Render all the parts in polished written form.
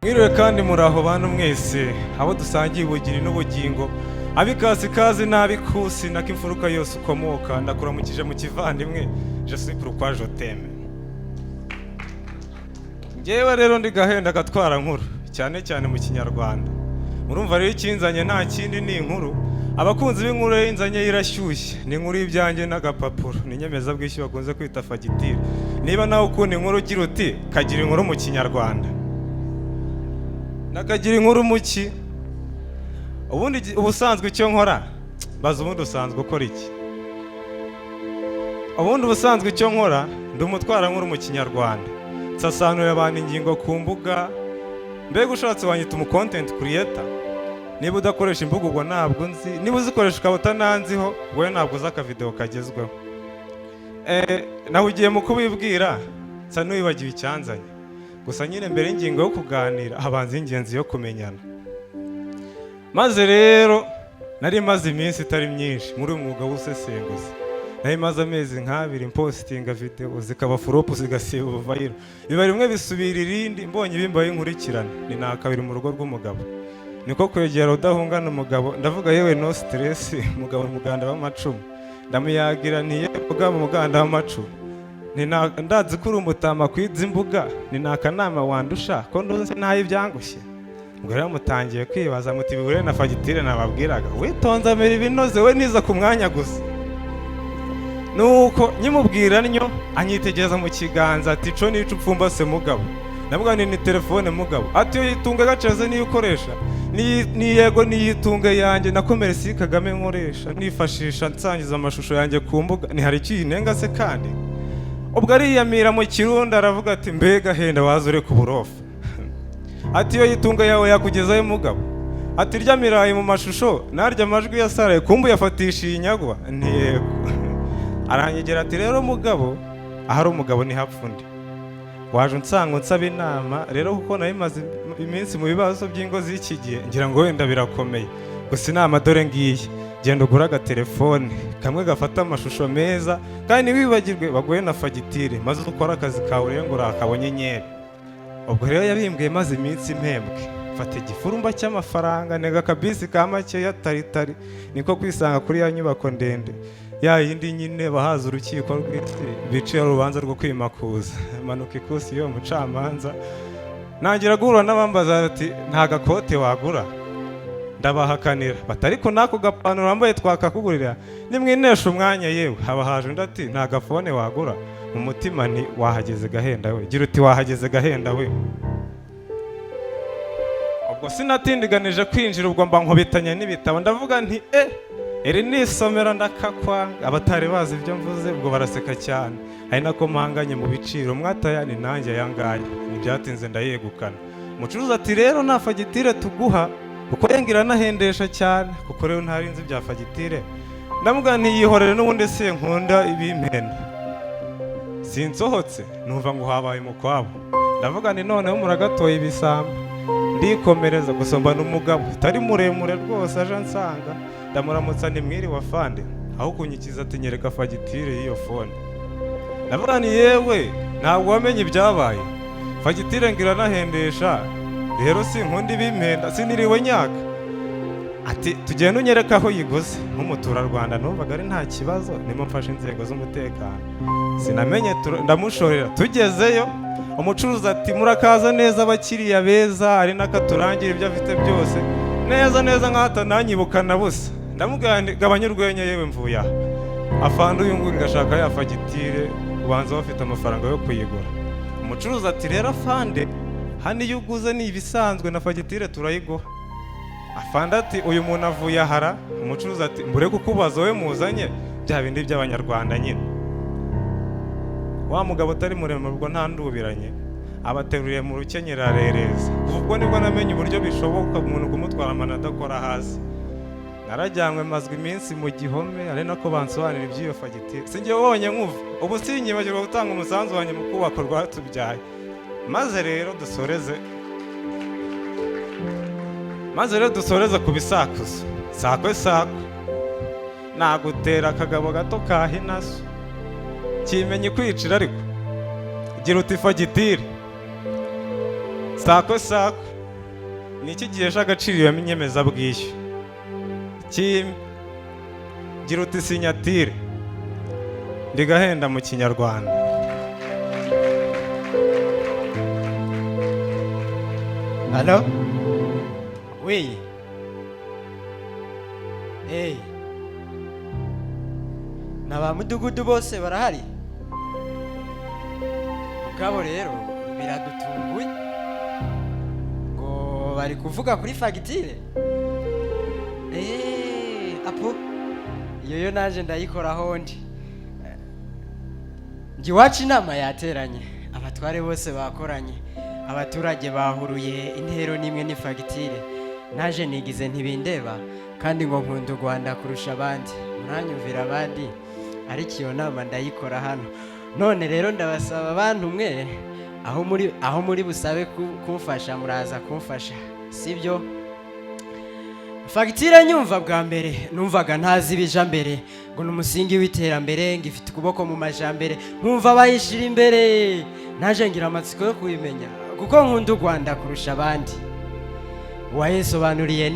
Mwiriwe kandi muraho bantu mwese abo dusangiye ubugiri n'ubugingo abikasikazi n'abikusi nako imfuruka yose ukomoka ndakuramukije mu kivandimwe je suis pourquoi je t'aime. Ngewe rero ndi gahenda gatwara nkuru cyane cyane mu kinyarwanda. Murumva rero ikinzanye nta kindi ni inkuru. Abakunzi b'inkuru y'inzanye irashyushye ni inkuru y'ibyanjye n'agapapuro ni nyemeza bw'ishyu bakunze kwita fagitire. Niba nawe ukunda inkuru ugira uti kagira inkuru mu kinyarwanda. Nakagira inkuru muki ubundi ubusanzwe icyo nkora baza ubundi usanzwe ukora iki ubundi ubusanzwe icyo nkora ndi umutwara nkuru mu kinyarwanda nsasanura abantu ingingo ku mbuga mbega ushatse wanyita umu content creator niba udakoresha imbuga ubwo ntabwo nzi niba uzikoresha ukaba utananziho wowe ntabwo uzi akavideo kagezweho nawe ugiye mu kubibwira nsa n'uwibagiwe icyanzanye gusa nyine mbere y'ingingo yo kuganira habanza ingenzi yo kumenyana maze rero nari maze iminsi itari myinshi muri uyu mwuga w'usesenguzi nari maze amezi nk'abiri postinga video zikaba flop zigasiba viral biba rimwe bisubira irindi mbonye bimbaye inkurikirana ni nakabiri mu rugo rw'umugabo niko kwegera udahungana umugabo ndavuga yewe no stress umugabo muganda w'amacumu ndamuyagira ntiye mugabo muganda w'amacumu ndazi kuri umutama kwiza imbuga ni nakanama wandusha ko nduzi ntayo ibyangushye ubwo rero mutangiye kwibaza muti bihure na fagitire nababwiraga witonze amera ibinoze we niza ku mwanya gusa nuko nyimubwira nnyo anyitegereza mu kiganza ati co nico upfumbase mugabo nabwo ni telefone mugabo ati yo yitunga gaceze niyo ukoresha ni yego niyitunge yanjye nakomere si Kagame nkoresha nifashisha nsangiza amashusho yanjye ku mbuga ni hari kinenga se kandi ubwo ariyamira mu kirundi aravuga ati mbega henda wazure ku burofa ati yo yitunga yawe yakugezayo mugabo ati rya mirayi mu mashusho narya amajwi yasaraye kumbu yafatishiye inyagwa ntiyego aranyegera ati rero mugabo ahari umugabo ni hapfundi waje unsanga unsaba inama rero kuko nari maze iminsi mu bibazo by'ingo z'iki gihe ngira ngo wenda birakomeye gusa inama dore ngiye genda ugura agatelefone kamwe gafata amashusho meza kandi wibagirwe baguhe na fagitire maze ukora akazi kawe rero ngo urakabonye nyeri ubwo rero yabimbwiye maze iminsi impembwe mfata igifurumba cy'amafaranga nega kabisi ka make yataritari niko kwisanga kuri ya nyubako ndende ya yindi nyine bahaza urukiko rw'isi biciye urubanza rwo kwimakuza manuka ikusi yo mucamanza nangira guhura n'abambaza ati nta gakote wagura ndabahakanira batariko nako gapanuro wambaye twakakugurira nimwinesha umwanya yewe haba haje undi ati nta gafone wagura mu mutima ni wahageze gahenda we gira uti wahageze gahenda we ubwo sinatindiganije kwinjira ubwo mba nkubitanye n'ibitabo ndavuga nti eri nisomera ndakakwanga abatari bazi ibyo mvuze ubwo baraseka cyane ari nako mpanganye mu biciro mwataya ni nanjye yangaye ntibyatinze ndayegukana umucuruzi ati rero nta fagitire tuguha kuko yengira nahendesha cyane kuko rero ntarinzi bya fagitire ndamubwira ntiyihorere n'ubundi se nkunda ibimpenda sinsohotse numva ngo habaye mukwabo ndavuga ni noneho muragatoye ibisamba ndikomereza gusomba n'umugabo utari muremure rwose aje ansanga ndamuramutsa ni mwiri wa fande aho kunyikiza ati nyereka fagitire y'iyo fone ndavuga ni yewe ntabwo wamenye ibyabaye fagitire ngira nahendesha rero sinkunda ibimpenda siniriwe nyaka ati tugenda unyereka aho yiguze nk'umuturarwanda numvaga ari nta kibazo nimo mfashe inzego z'umutekano sinamenye ndamushorera tugezeyo umucuruzi ati murakaza neza abakiriya beza ari nakaturangira ibyo afite byose neza neza nk'ahatananyibuka na busa ndamubwira gabanya urwenya yewe mvuye aha afande uyu nguyu ngashaka ya fagitire ubanza bafite amafaranga yo kuyigura umucuruzi ati rero afande hano iyo uguze ni ibisanzwe na fagitire turayiguha afande ati uyu muntu avuye ahara umucuruzi ati mbure kukubaza wowe muzanye bya bindi by'abanyarwanda nyine wa mugabo utari muremure ubwo nta ndubiranye abateruriye mu rukenyero arereza ubwo nibwo namenye uburyo bishoboka umuntu kumutwara amana adakora hasi narajyanywe mazwe iminsi mu gihome ari nako bansobanurira iby'iyo fagitire sinjye wabonye nkuva ubu sinyibagirwa gutanga umusanzu wanjye mu kubaka rwatubyaye maze rero dusoreze ku bisakuzo sakwe nagutera akagabo gato kahinaso kimenye kwicira ariko gira uti fagitire sako niki gihesha agaciro iyo nyemezabwishyu? Gira uti sinyatire ndigahenda mu Kinyarwanda. Halo? Oui. Hey. Naba mudugudu bose barahari? Mugabo rero biradutunguye ngo bari kuvuga kuri fagitire. Apo iyo naje ndayikoraho ndi. Ngiwacu inama yateranye, abatware bose bakoranye, abaturage bahuruye intero nimwe ni fagitire. Naje nigize ntibindeba kandi ngo nkunda u Rwanda kurusha abandi, muranyumvira abandi, ariko iyo nama ndayikora hano. None rero ndabasaba abantu mwe aho muri busabe kumfasha muraza kumfasha, sibyo? Fagitire nyumva bwa mbere numvaga ntazi bija mbere ngo numusingi w'iterambere ngifite kuboko mu majambere, nkumva bayishira imbere. Naje ngira amatsiko yo kubimenya kuko nkunda u Rwanda kurusha abandi. Wayisobanuriye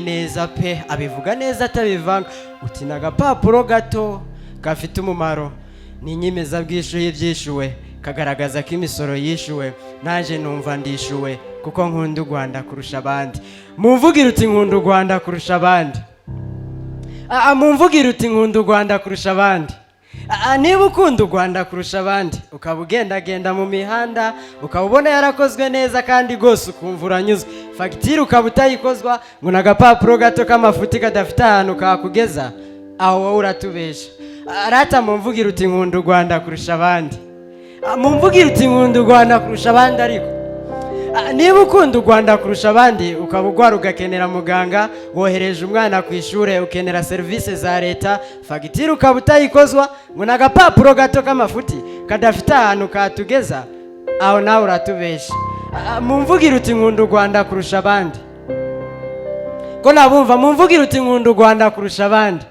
neza pe, abivuga neza atabivanga. Uti n'agapapuro gato gafite umumaro, ni inyemezabwishyu y'ibyishuwe, kagaragaza ko imisoro yishuwe. Naje numva ndishuwe kuko nkunda u Rwanda kurusha abandi. Mumvugira uti nkunda u Rwanda kurusha abandi. Mumvugira uti nkunda u Rwanda kurusha abandi. Niba ukunda u Rwanda kurusha abandi ukaba ugendagenda mu mihanda ukaba ubona yarakozwe neza kandi rwose ukumva uranyuzwe, fagitire ukaba utayikozwa ngo n'agapapuro gato k'amafuti kadafite ahantu kakugeza, aho wowe uratubesha. Rata mumvugira uti nkunda u Rwanda kurusha abandi. Mumvugira uti nkunda u Rwanda kurusha abandi. Ariko niba ukunda u Rwanda kurusha abandi ukaba ugwara ugakenera muganga, wohereje umwana ku ishure, ukenera serivisi za leta, fagitire ukaba utayikozwa ngo n'agapapuro gato k'amafuti kadafite ahantu katugeza, aho nawe uratubesha. Mumvugira uti nkunda u Rwanda kurusha abandi. Ko nabumva mumvugira uti nkunda u Rwanda kurusha abandi.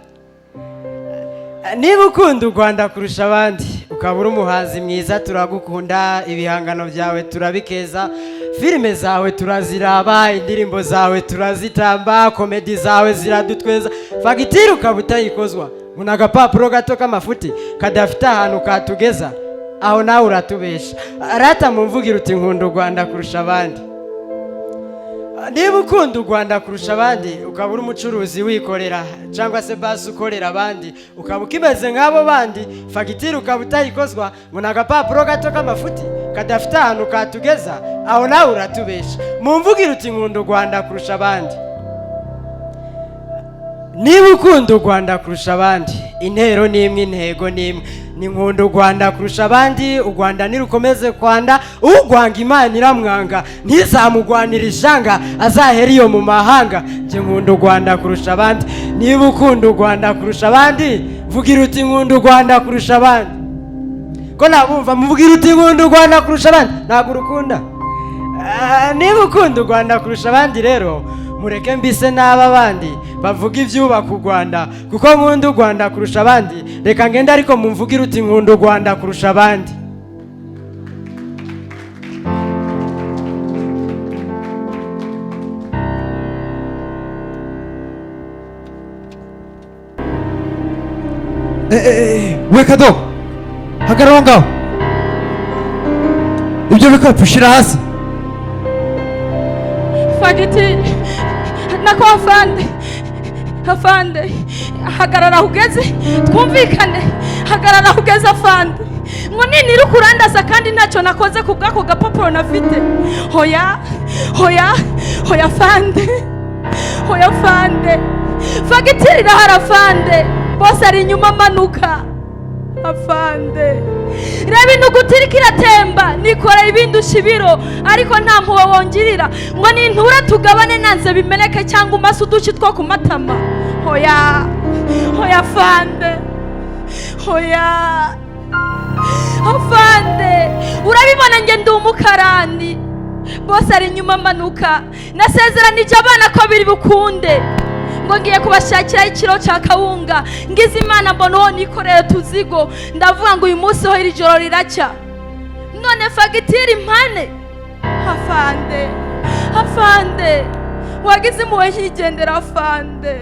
Niba ukunda u Rwanda kurusha abandi ukaba uri umuhanzi mwiza, turagukunda, ibihangano byawe turabikeza, filime zawe turaziraba, indirimbo zawe turazitamba, komedi zawe ziradutweza, fagitire ukaba utayikozwa ngo n'agapapuro gato k'amafuti kadafite ahantu katugeza, aho nawe uratubesha. Rata mumvugira uti nkunda u Rwanda kurusha abandi. Niba ukunda u Rwanda kurusha abandi ukaba uri umucuruzi wikorera cyangwa se basi ukorera abandi, ukaba ukimeze nk'abo bandi, fagitire ukaba utayikozwa ngo n'agapapuro gato k'amafuti kadafite ahantu katugeza, aho nawe uratubesha. Mumvugira uti nkunda u Rwanda kurusha abandi. Niba ukunda u Rwanda kurusha abandi, intero n'imwe, intego n'imwe, ni nkunda u Rwanda kurusha abandi. U Rwanda nirukomeze kwanda, ugwanga Imana iramwanga, ntizamugwanira ishanga, azahera iyo mu mahanga. Nje nkunda u Rwanda kurusha abandi. Niba ukunda u Rwanda kurusha abandi, vugira uti nkunda u Rwanda kurusha abandi. Ko nabumva muvugira uti nkunda u Rwanda kurusha abandi, ntabwo urukunda. Niba ukunda u Rwanda kurusha abandi rero mureke mbise n'aba bandi bavuga ibyubaka u Rwanda, kuko nkunda u Rwanda kurusha abandi. Reka ngende ariko mumvugira uti nkunda u Rwanda kurusha abandi. We Kado, hagarara ngaho, ibyo bikapu shira hasi. Fagitire nako afande, hagarara ugeze twumvikane, hagarara ugeze afande. Ngo nini rukurandaza kandi ntacyo nakoze ku bwako gapapuro nafite. Hoya fande, fagitire irahara afande, bose ari inyuma amanuka afande. Reba inugutiri kiratemba, nikora ibindusha ibiro, ariko nta mpuwe wongirira. Ngo nintura tugabane nanze bimeneke cyangwa umase uduci two ku matama. Hoya fande, afande, urabibona nge ndi umukarani, bose ari inyuma amanuka. Nasezeranije abana ko biri bukunde, ngo ngiye kubashakira ikiro cya kawunga, ngize Imana mbona uwo nikoreye tuzigo, ndavuga ngo uyu munsi ho iri joro riracya. None fagitire impane afande. afande wagize impuhwe nkigendera afande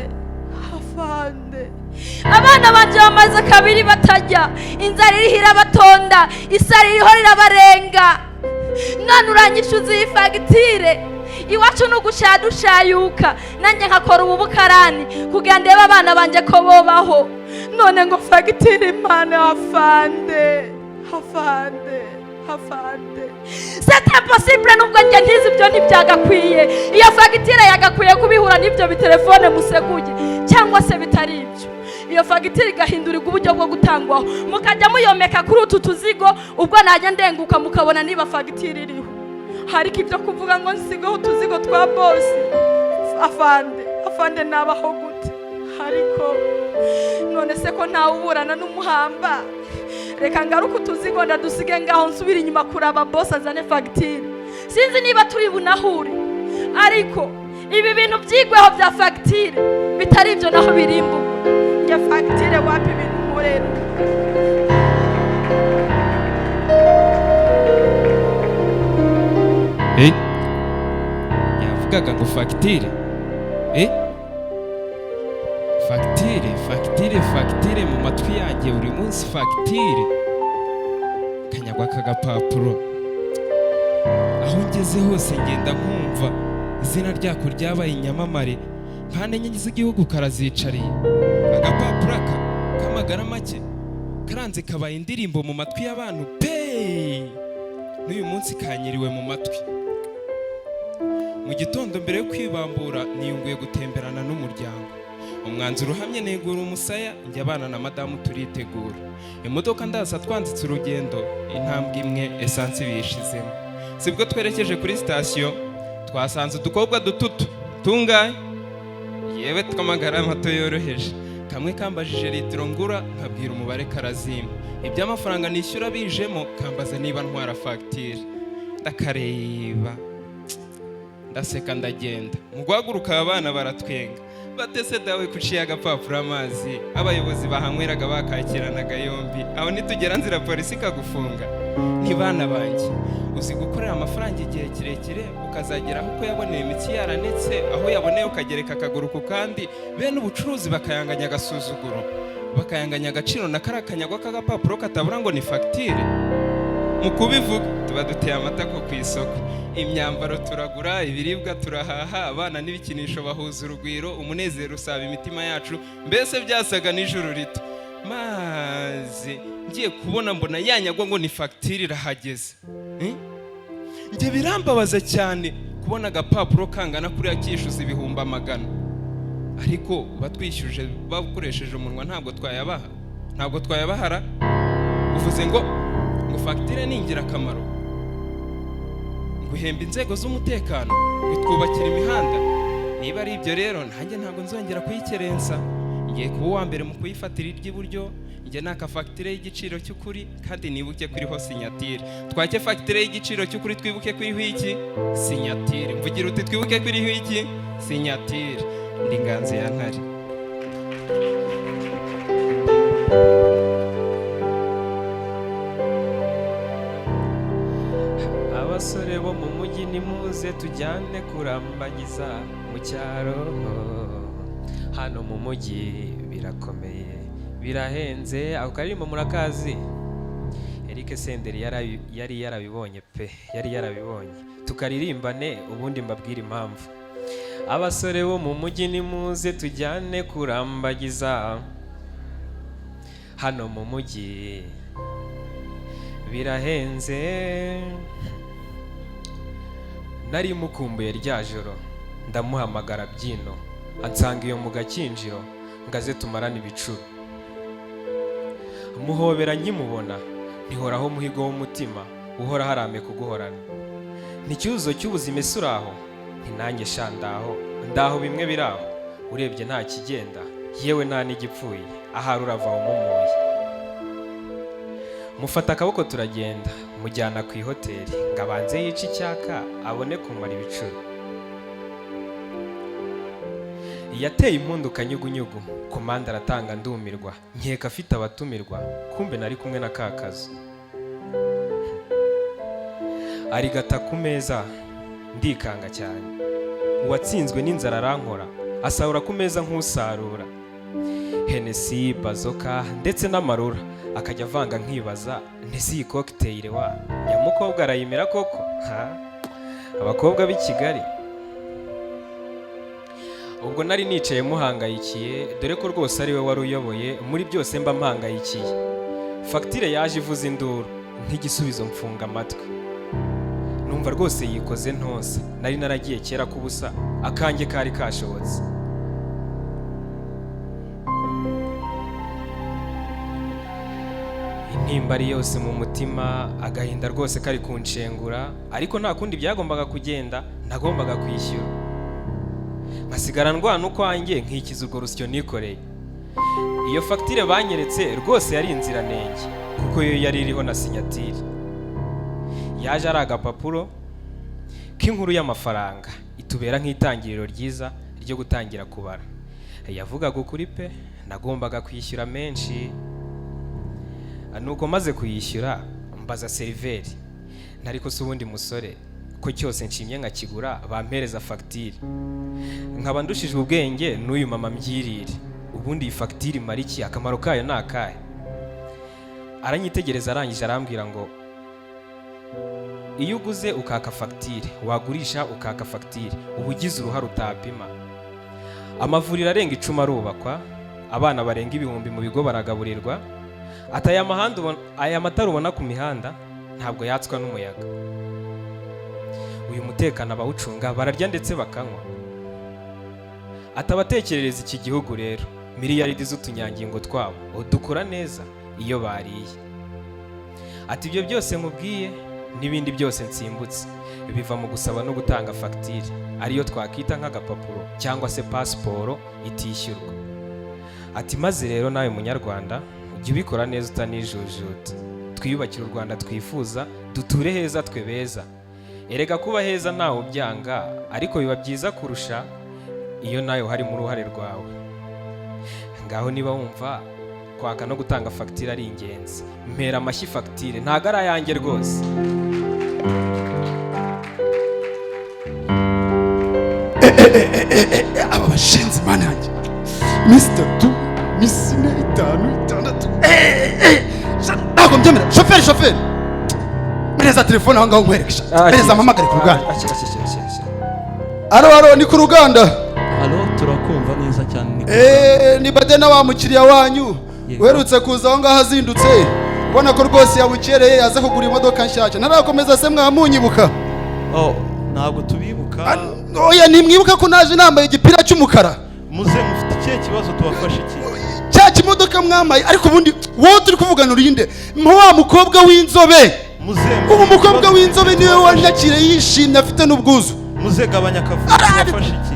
abana banje bamaze kabiri batajya inzara iriho irabatonda isari iriho rirabarenga none uranyishuza iyi fagitire iwacu n'ugushadushayuka nanjye nkakora ubu bukarani kugira ndebe abana banje ko bobaho none ngo fagitire imana afande c'est impossible nubwo njye ntizi ibyo ntibyagakwiye iyo fagitire yagakwiye kubihura n'ibyo bitelefone museguye cyangwa se bitari ibyo iyo fagitire igahindurirwa uburyo bwo gutangwaho mukajya muyomeka kuri utu tuzigo ubwo najya ndenguka mukabona niba fagitire iriho hariko ibyo kuvuga ngo nsigaho utuzigo twa bosi afande nabaho gute hariko none se ko ntawe uburana n'umuhamba reka ngaruka utuzigo ndadusige ngaho nsubira inyuma kuraba bosi azane fagitire sinzi niba turi bunahure ariko ibi bintu byigweho bya fagitire bitari ibyo naho birimbuka ya fagitire wapi ibintu nkorera yavugaga ngo fagitire fagitire mu matwi yanjye buri munsi fagitire kanyagwa aka gapapuro aho ngeze hose ngenda nkumva izina ryako ryabaye inyamamare mpande enye z'igihugu karazicariye agapapuro k'amagara make karanze kabaye indirimbo mu matwi y'abantu pe n'uyu munsi kanyiriwe mu matwi mu gitondo mbere yo kwibambura niyunguye gutemberana n'umuryango umwanzuro uhamye negura umusaya njye abana na madamu turitegura imodoka ndaza twanditse urugendo intambwe imwe esansi bishizemo sibwo twerekeje kuri sitasiyo twasanze udukobwa dututu tungaye yewe tw'amagara mato yoroheje kamwe kambajije litiro ngura nkabwira umubare karazima iby'amafaranga nishyura bijemo kambaza niba ntwara fagitire ndakareba ndaseka ndagenda mu guhaguruka abana baratwenga batese dawe kuciye agapapuro amazi abayobozi bahanyweraga bakakiranaga yombi aho nitugera nzira polisi ikagufunga ntibana banjye uzi gukorera amafaranga igihe kirekire ukazagera aho yaboneye imitsi yaranetse aho yaboneye ukagereka akaguru ku kandi bene ubucuruzi bakayanganya agasuzuguro bakayanganya agaciro na karakanyagwa k'agapapuro katabura ngo ni fagitire mu kubivuga tuba duteye amatako ku isoko imyambaro turagura ibiribwa turahaha abana n'ibikinisho bahuza urugwiro umunezero usaba imitima yacu mbese byasaga n'ijuru rito maze ngiye kubona mbona yanyagwa ngo ni fagitire irahageze njye birambabaza cyane kubona agapapuro kangana kuriya kishyuza ibihumbi 100 ariko batwishyuje bakoresheje umunwa ntabwo twayabahara uvuze ngo fagitire ni ingirakamaro guhemba inzego z'umutekano bitwubakira imihanda niba ari ibyo rero nanjye ntabwo nzongera kuyikerensa ngiye kuba uwa mbere mu kuyifatira iry'iburyo njye naka fagitire y'igiciro cy'ukuri kandi nibuke kuriho sinyatire twake fagitire y'igiciro cy'ukuri twibuke kuriho iki sinyatire mvugira uti twibuke kuriho iki sinyatire ndi Nganzo ya Ntare abasore bo mu mujyi nimuze tujyane kurambagiza mu cyaro hano mu mujyi birakomeye birahenze ako karirimbo murakazi Eric Senderi yari yarabibonye pe yari yarabibonye tukaririmbane ubundi mbabwira impamvu abasore bo mu mujyi nimuze tujyane kurambagiza hano mu mujyi birahenze nari mukumbuye rya joro ndamuhamagara byino ansanga iyo mu gakinjiro ngaze tumarana ibicuro muhobera nkimubona ntihoraho muhigo w'umutima uhora harame kuguhorana n'icyuzo cy'ubuzima ese uraho ntinange shandaho ndaho bimwe biraho urebye nta kigenda yewe nta n'igipfuye ahari urava umumuye mufata akaboko turagenda mujyana ku ihoteli ngo abanze yice icyaka abone kumara ibicuro yateye impundu kanyugunyugu komanda aratanga ndumirwa nkeka afite abatumirwa kumbe nari kumwe na kakazo arigata ku meza ndikanga cyane. Uwatsinzwe n'inzara arankora, asahura ku meza nk'usarura. Hennessy, bazoka ndetse n'amarura, akajya avanga nkibaza ntese iyi cocktail wa nyamukobwa arayimera koko? Abakobwa b'i Kigali. Ubwo nari nicaye muhangayikiye, dore ko rwose ari we wari uyoboye muri byose mba mpangayikiye. Fagitire yaje ivuza induru nk'igisubizo, mfunga amatwi. Numva rwose yikoze ntose, nari naragiye kera kubusa, akange kari kashobotse. Intimba ari yose mu mutima, agahinda rwose kari kunshengura, ariko nta kundi byagombaga kugenda, nagombaga kwishyura. Nkasigara ndwana ukwanjye nkikiza urwo rusyo nikoreye. Iyo fagitire banyeretse rwose yari inziranenge, kuko yo yari iriho na sinyatire. Yaje ari agapapuro k'inkuru y'amafaranga, itubera nk'itangiriro ryiza ryo gutangira kubara. Yavugaga ukuri pe, nagombaga kwishyura menshi. Nuko maze kuyishyura mbaza seriveri, nariko se ubundi musore ko cyose nshimye nkakigura bampereza fagitire, nkaba ndushije ubwenge n'uyu mama mbyirire, ubundi iyi fagitire imara iki, akamaro kayo ni akahe? Aranyitegereza arangije arambwira ngo iyo uguze ukaka fagitire, wagurisha ukaka fagitire, uba ugize uruhare utapima. Amavuriro arenga 10 arubakwa, abana barenga 1000 mu bigo baragaburirwa. Aya matara ubona ku mihanda ntabwo yatswa n'umuyaga. Uyu mutekano abawucunga bararya ndetse bakanywa. Atabatekerereza iki gihugu rero, miliyaridi z'utunyangingo twabo dukora neza iyo bariye. Ati ibyo byose nkubwiye n'ibindi byose nsimbutse biva mu gusaba no gutanga fagitire, ariyo twakita nk'agapapuro cyangwa se pasiporo itishyurwa. Ati maze rero nawe munyarwanda, ujye ubikora neza utanijujuta, twiyubakire u Rwanda twifuza, duture heza twe beza. Erega kuba heza ntawe ubyanga, ariko biba byiza kurusha iyo nawe hari mu ruhare rwawe. Ngaho niba wumva kwaka no gutanga fagitire ari ingenzi, mpera amashyi fagitire, ntago ari ayanjye rwose. Aba bashinze mana yanjye, Mr. 2 Miss 5 6 ntabwo mbyemera. Shoferi mpereza telefone aho ngaho nkwerekesha, mpereza mpamagare ku ruganda. Alo, ni ku ruganda. Alo, turakumva neza cyane. Ni Bade na wa mukiriya wanyu uherutse kuza aho ngaho azindutse, ubona ko rwose yabukereye yaza kugura imodoka nshyashya. Ntarakomeza se mwamunyibuka? Ntabwo tubibuka. Oya, nimwibuka ko naje nambaye igipira cy'umukara. Muze mufite ikihe kibazo tubafashe iki? Cya kimodoka mwambaye, ariko ubundi wowe turi kuvugana urinde wa mukobwa w'inzobe. Ubu mukobwa w'inzobe niwe wanyakire yishimye afite n'ubwuzu. Muze gabanya akavuyo, tubafashe iki?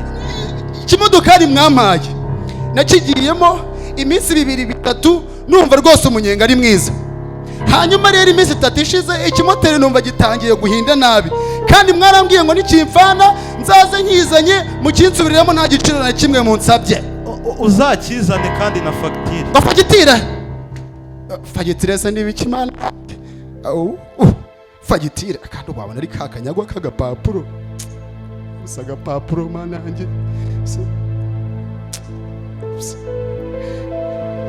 Ikimodokari mwamaye nakigiyemo iminsi 2-3 numva rwose umunyenga ari mwiza. Hanyuma rero iminsi 3 ishize ikimoteri numva gitangiye guhinda nabi, kandi mwarambwiye ngo nikimfana nzaze nkizanye mukinsubiriramo nta giciro na kimwe munsabye. Uzakizane kandi na fagitire. Fagitire? Fagitire se n'ibiki mana? Fagitire kandi wabona ari kakanyagwa k'agapapuro. Gusa agapapuro mana yanjye.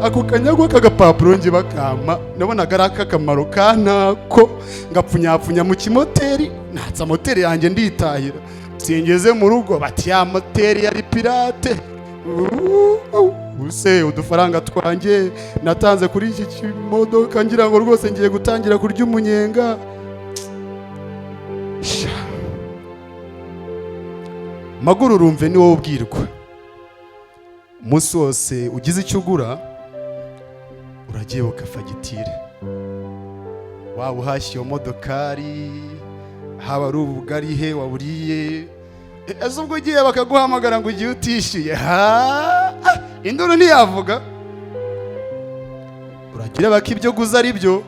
Ako kanyagwa k'agapapuro nje bakama, nabonaga ari akakamaro kanako, ngapfunyapfunya mu kimoteri, natsa moteri yanjye nditahira. Singeze mu rugo bati ya moteri yari pirate. Use udufaranga twanjye natanze kuri iki kimodoka ngira ngo rwose ngiye gutangira kurya umunyenga. Maguru urumve ni wowe ubwirwa. Umunsi wose ugize icyo ugura uragiye ukafagitire. Waba uhashye iyo modokari, haba ari ubugari he waburiye, ese ubwo ugiye bakaguhamagara ngo ugiye utishyuye, induru ntiyavuga. Uragira baka ibyo guza ari byo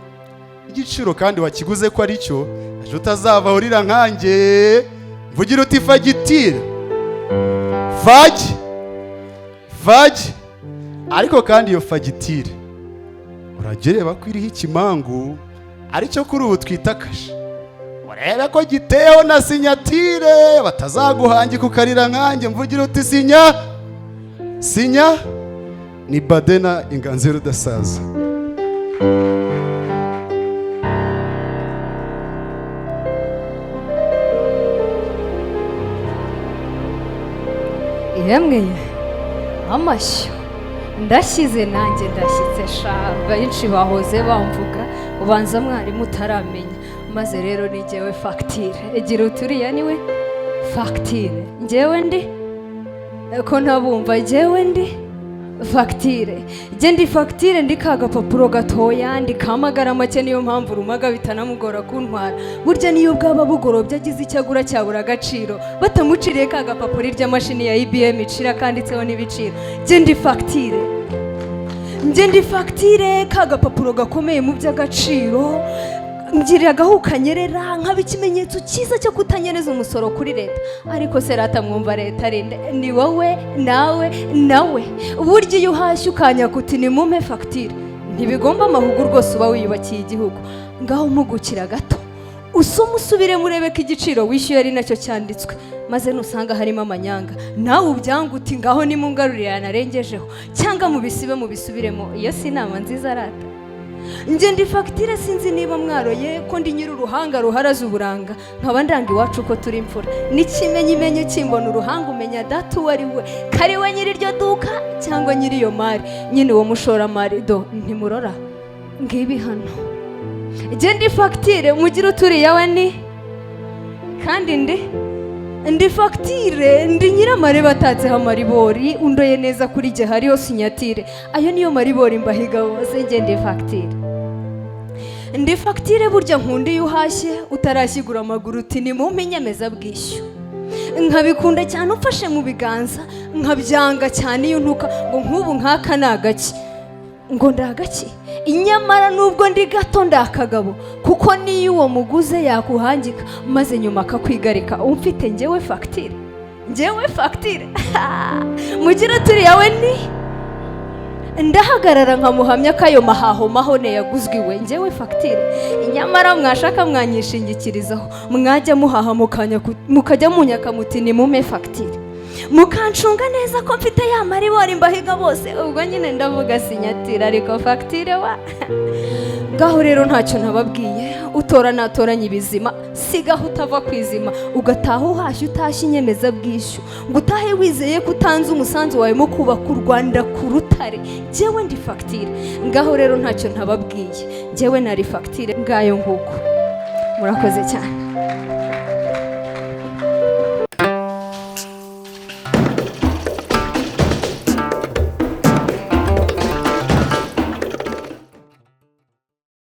igiciro kandi wakiguze ko ari cyo, aje utazava urira nkanjye mvugira uti fagitire. Fagi ariko kandi iyo fagitire uragereba ko iriho ikimangu aricyo kuri ubu twita kashe. urebe ko giteyeho na sinyatire batazaguhangika ukarira nkanjye mvugira uti sinya ni Badena inganzo y'urudasaza. yemwe amashyo ndashyize nanjye ndashyitse sha benshi bahoze bamvuga ubanza mwarimu utaramenya maze rero ni jyewe fagitire egira uturiya niwe fagitire njyewe ndi ko ntabumva njyewe ndi fagitire njye ndi fagitire ndi ka gapapuro gatoya ndi kamagara make niyo mpamvu urumaga bitanamugora kuntwara burya niyo bwaba bugorobye agize icyo agura cyabura agaciro batamuciriye ka gapapuro irya mashini ya IBM icira kanditseho n'ibiciro njye ndi fagitire njye ndi fagitire ka gapapuro gakomeye mu by'agaciro ngirira agahu kanyerera nkaba ikimenyetso cyiza cyo kutanyereza umusoro kuri leta ariko se rata mwumva leta rinde ni wowe nawe burya iyo uhashye ukanyaka uti ni mumpe fagitire ntibigomba amahugu rwose uba wiyubakiye igihugu ngaho umugukira gato usome usubire murebe ko igiciro wishyuye ari nacyo cyanditswe maze nusanga harimo amanyanga nawe ubyanga uti ngaho nimungarurire yanarengejeho cyangwa mubisubiremo iyo si inama nziza rata njye ndi fagitire sinzi niba mwaroye ko ndi nyiri uruhanga ruharaza uburanga nkaba ndanga iwacu ko turi imfura n'ikimenyimenyi kimbona uruhanga umenya data uwo ari we kari we nyiri iryo duka cyangwa nyiri iyo mari nyine uwo mushoramari do ntimurora ngibi hano njye ndi fagitire mugire uturiya we ni kandi ndi fagitire ndi nyiramare batatseho amaribori undoye neza kuri jye hariho sinyatire ayo niyo maribori mbahiga bose njye ndi fagitire burya nkunda iyo uhashye utarashyigura amaguru uti ni mumpe inyemezabwishyu nkabikunda cyane ufashe mu biganza nkabyanga cyane iyo ntuka ngo nk'ubu nk'aka ni agaki ngo ndagaki inyamara nubwo ndi gato ndakagabo kuko niyo uwo muguze yakuhangika maze nyuma akakwigarika umfite njyewe fagitire mugira turiya we ni ndahagarara nkamuhamya ko ayo mahaho mahone yaguzwe iwe njyewe fagitire inyamara mwashaka mwanyishingikirizaho mwajya muhaha mukajya munyaka muti ni mume fagitire mukancunga neza ko mfite ya maribori mbahiga bose ubwo nyine ndavuga sinyatire ariko fagitire wa ngaho rero ntacyo nababwiye utora natoranya ibizima sigaho utava ku izima ugataha uhashye utashye inyemezabwishyu ngo utahe wizeye ko utanze umusanzu wawe mu kubaka u Rwanda ku rutare njyewe ndi fagitire ngaho rero ntacyo ntababwiye njyewe nari fagitire ngayo nguko murakoze cyane.